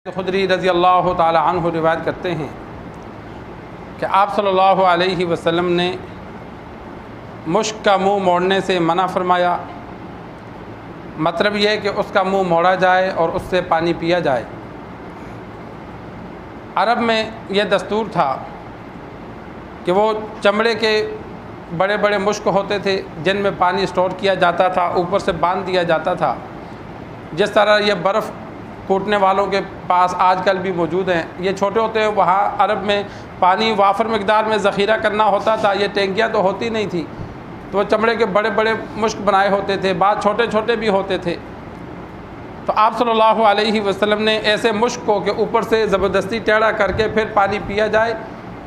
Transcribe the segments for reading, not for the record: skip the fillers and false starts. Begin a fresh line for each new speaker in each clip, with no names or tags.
خدری رضی اللہ تعالی عنہ روایت کرتے ہیں کہ آپ صلی اللہ علیہ وسلم نے مشک کا منہ موڑنے سے منع فرمایا۔ مطلب یہ کہ اس کا منہ موڑا جائے اور اس سے پانی پیا جائے۔ عرب میں یہ دستور تھا کہ وہ چمڑے کے بڑے بڑے مشک ہوتے تھے جن میں پانی اسٹور کیا جاتا تھا، اوپر سے باندھ دیا جاتا تھا۔ جس طرح یہ برف کوٹنے والوں کے پاس آج کل بھی موجود ہیں، یہ چھوٹے ہوتے ہیں، وہاں عرب میں پانی وافر مقدار میں ذخیرہ کرنا ہوتا تھا، یہ ٹینکیاں تو ہوتی نہیں تھی، تو وہ چمڑے کے بڑے بڑے مشک بنائے ہوتے تھے، بعض چھوٹے چھوٹے بھی ہوتے تھے۔ تو آپ صلی اللہ علیہ وسلم نے ایسے مشک کو کہ اوپر سے زبردستی ٹیڑھا کر کے پھر پانی پیا جائے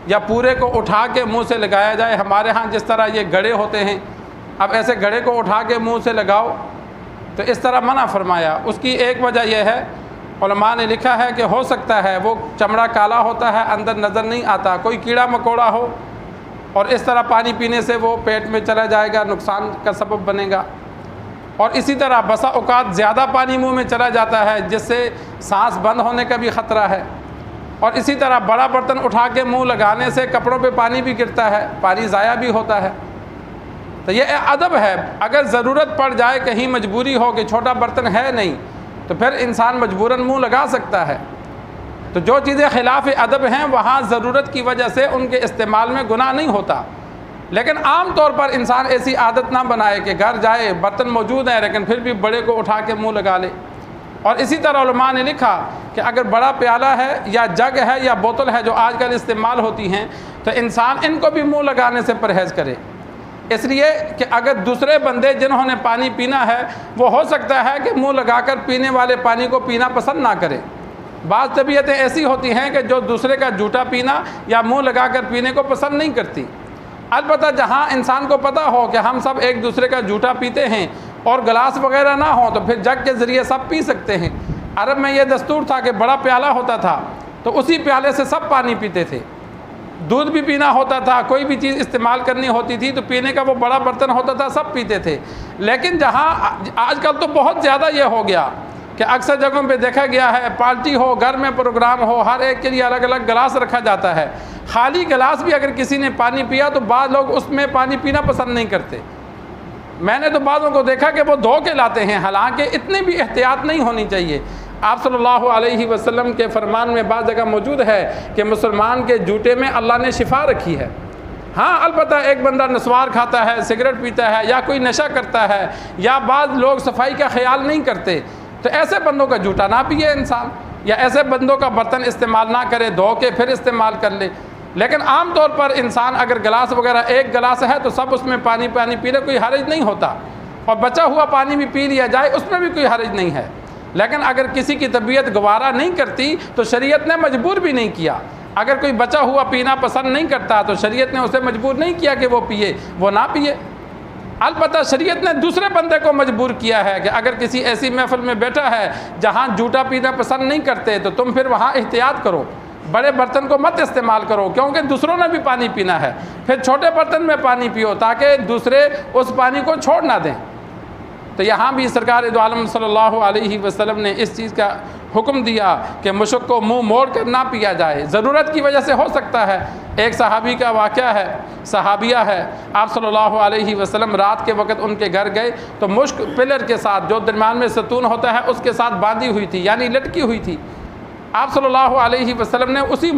یا پورے کو اٹھا کے منہ سے لگایا جائے، ہمارے ہاں جس طرح یہ گھڑے ہوتے ہیں، اب ایسے گھڑے کو اٹھا کے منہ سے لگاؤ، تو اس طرح منع فرمایا۔ اس کی ایک وجہ یہ ہے، علماء نے لکھا ہے کہ ہو سکتا ہے وہ چمڑا کالا ہوتا ہے، اندر نظر نہیں آتا، کوئی کیڑا مکوڑا ہو اور اس طرح پانی پینے سے وہ پیٹ میں چلا جائے گا، نقصان کا سبب بنے گا۔ اور اسی طرح بسا اوقات زیادہ پانی منہ میں چلا جاتا ہے جس سے سانس بند ہونے کا بھی خطرہ ہے۔ اور اسی طرح بڑا برتن اٹھا کے منہ لگانے سے کپڑوں پہ پانی بھی گرتا ہے، پانی ضائع بھی ہوتا ہے۔ تو یہ ادب ہے، اگر ضرورت پڑ جائے، کہیں مجبوری ہو کہ چھوٹا برتن ہے نہیں، تو پھر انسان مجبوراً منہ لگا سکتا ہے۔ تو جو چیزیں خلاف ادب ہیں وہاں ضرورت کی وجہ سے ان کے استعمال میں گناہ نہیں ہوتا، لیکن عام طور پر انسان ایسی عادت نہ بنائے کہ گھر جائے برتن موجود ہیں لیکن پھر بھی بڑے کو اٹھا کے منہ لگا لے۔ اور اسی طرح علماء نے لکھا کہ اگر بڑا پیالہ ہے یا جگ ہے یا بوتل ہے جو آج کل استعمال ہوتی ہیں، تو انسان ان کو بھی منہ لگانے سے پرہیز کرے، اس لیے کہ اگر دوسرے بندے جنہوں نے پانی پینا ہے وہ ہو سکتا ہے کہ منہ لگا کر پینے والے پانی کو پینا پسند نہ کرے۔ بعض طبیعتیں ایسی ہوتی ہیں کہ جو دوسرے کا جھوٹا پینا یا منہ لگا کر پینے کو پسند نہیں کرتی۔ البتہ جہاں انسان کو پتہ ہو کہ ہم سب ایک دوسرے کا جھوٹا پیتے ہیں اور گلاس وغیرہ نہ ہو تو پھر جگ کے ذریعے سب پی سکتے ہیں۔ عرب میں یہ دستور تھا کہ بڑا پیالہ ہوتا تھا تو اسی پیالے سے سب پانی پیتے تھے۔ دودھ بھی پینا ہوتا تھا، کوئی بھی چیز استعمال کرنی ہوتی تھی تو پینے کا وہ بڑا برتن ہوتا تھا، سب پیتے تھے۔ لیکن جہاں آج کل تو بہت زیادہ یہ ہو گیا کہ اکثر جگہوں پہ دیکھا گیا ہے، پارٹی ہو، گھر میں پروگرام ہو، ہر ایک کے لیے الگ الگ گلاس رکھا جاتا ہے۔ خالی گلاس بھی اگر کسی نے پانی پیا تو بعض لوگ اس میں پانی پینا پسند نہیں کرتے۔ میں نے تو بعضوں کو دیکھا کہ وہ دھو کے لاتے ہیں، حالانکہ اتنی بھی احتیاط نہیں ہونی چاہیے۔ آپ صلی اللہ علیہ وسلم کے فرمان میں بعض جگہ موجود ہے کہ مسلمان کے جوتے میں اللہ نے شفا رکھی ہے۔ ہاں البتہ ایک بندہ نسوار کھاتا ہے، سگریٹ پیتا ہے یا کوئی نشہ کرتا ہے یا بعض لوگ صفائی کا خیال نہیں کرتے، تو ایسے بندوں کا جوتا نہ پیے انسان، یا ایسے بندوں کا برتن استعمال نہ کرے، دھو کے پھر استعمال کر لے۔ لیکن عام طور پر انسان اگر گلاس وغیرہ ایک گلاس ہے تو سب اس میں پانی پی لے، کوئی حرج نہیں ہوتا، اور بچا ہوا پانی بھی پی لیا جائے اس میں بھی کوئی حرج نہیں ہے۔ لیکن اگر کسی کی طبیعت گوارا نہیں کرتی تو شریعت نے مجبور بھی نہیں کیا۔ اگر کوئی بچا ہوا پینا پسند نہیں کرتا تو شریعت نے اسے مجبور نہیں کیا کہ وہ پیے، وہ نہ پیے۔ البتہ شریعت نے دوسرے بندے کو مجبور کیا ہے کہ اگر کسی ایسی محفل میں بیٹھا ہے جہاں جھوٹا پینا پسند نہیں کرتے تو تم پھر وہاں احتیاط کرو، بڑے برتن کو مت استعمال کرو، کیونکہ دوسروں نے بھی پانی پینا ہے، پھر چھوٹے برتن میں پانی پیو تاکہ دوسرے اس پانی کو چھوڑ نہ دیں۔ تو یہاں بھی سرکار دو عالم صلی اللہ علیہ وسلم نے اس چیز کا حکم دیا کہ مشک کو منہ موڑ کر نہ پیا جائے، ضرورت کی وجہ سے ہو سکتا ہے۔ ایک صحابی کا واقعہ ہے، صحابیہ ہے، آپ صلی اللہ علیہ وسلم رات کے وقت ان کے گھر گئے تو مشک پلر کے ساتھ جو درمیان میں ستون ہوتا ہے اس کے ساتھ باندھی ہوئی تھی، یعنی لٹکی ہوئی تھی۔ آپ صلی اللہ علیہ وسلم نے اسی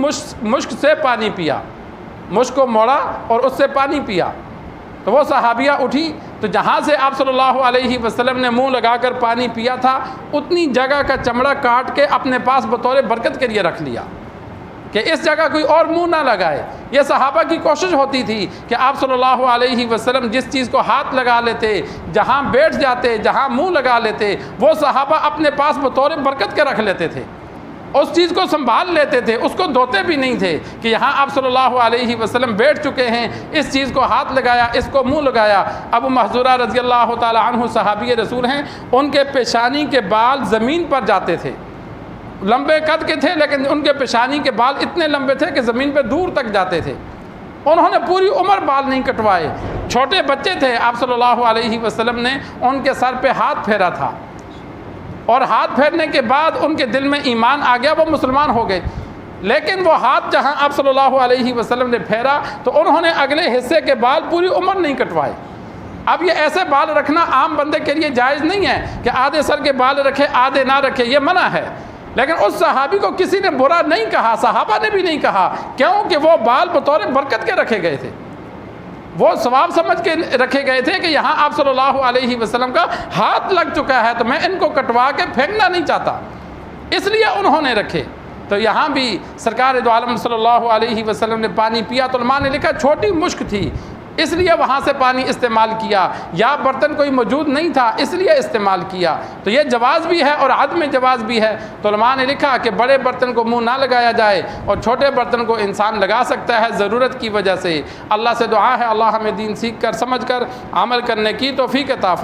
مشک سے پانی پیا، مشک کو موڑا اور اس سے پانی پیا۔ تو وہ صحابیہ اٹھی تو جہاں سے آپ صلی اللہ علیہ وسلم نے منہ لگا کر پانی پیا تھا اتنی جگہ کا چمڑا کاٹ کے اپنے پاس بطور برکت کے لیے رکھ لیا کہ اس جگہ کوئی اور منہ نہ لگائے۔ یہ صحابہ کی کوشش ہوتی تھی کہ آپ صلی اللہ علیہ وسلم جس چیز کو ہاتھ لگا لیتے، جہاں بیٹھ جاتے، جہاں منہ لگا لیتے، وہ صحابہ اپنے پاس بطور برکت کے رکھ لیتے تھے، اس چیز کو سنبھال لیتے تھے، اس کو دھوتے بھی نہیں تھے کہ یہاں آپ صلی اللہ علیہ وسلم بیٹھ چکے ہیں، اس چیز کو ہاتھ لگایا، اس کو منہ لگایا۔ ابو محذورہ رضی اللہ تعالی عنہ صحابی رسول ہیں، ان کے پیشانی کے بال زمین پر جاتے تھے، لمبے قد کے تھے لیکن ان کے پیشانی کے بال اتنے لمبے تھے کہ زمین پہ دور تک جاتے تھے۔ انہوں نے پوری عمر بال نہیں کٹوائے، چھوٹے بچے تھے، آپ صلی اللہ علیہ وسلم نے ان کے سر پہ ہاتھ پھیرا تھا اور ہاتھ پھیرنے کے بعد ان کے دل میں ایمان آ گیا، وہ مسلمان ہو گئے۔ لیکن وہ ہاتھ جہاں آپ صلی اللہ علیہ وسلم نے پھیرا تو انہوں نے اگلے حصے کے بال پوری عمر نہیں کٹوائے۔ اب یہ ایسے بال رکھنا عام بندے کے لیے جائز نہیں ہے کہ آدھے سر کے بال رکھے آدھے نہ رکھے، یہ منع ہے۔ لیکن اس صحابی کو کسی نے برا نہیں کہا، صحابہ نے بھی نہیں کہا، کیونکہ وہ بال بطور برکت کے رکھے گئے تھے، وہ ثواب سمجھ کے رکھے گئے تھے کہ یہاں آپ صلی اللہ علیہ وسلم کا ہاتھ لگ چکا ہے تو میں ان کو کٹوا کے پھینکنا نہیں چاہتا، اس لیے انہوں نے رکھے۔ تو یہاں بھی سرکار دو عالم صلی اللہ علیہ وسلم نے پانی پیا تو علماء نے لکھا چھوٹی مشک تھی اس لیے وہاں سے پانی استعمال کیا، یا برتن کوئی موجود نہیں تھا اس لیے استعمال کیا، تو یہ جواز بھی ہے اور عدم جواز بھی ہے۔ تو علماء نے لکھا کہ بڑے برتن کو منہ نہ لگایا جائے اور چھوٹے برتن کو انسان لگا سکتا ہے ضرورت کی وجہ سے۔ اللہ سے دعا ہے اللہ ہمیں دین سیکھ کر سمجھ کر عمل کرنے کی توفیق عطا فرمائے۔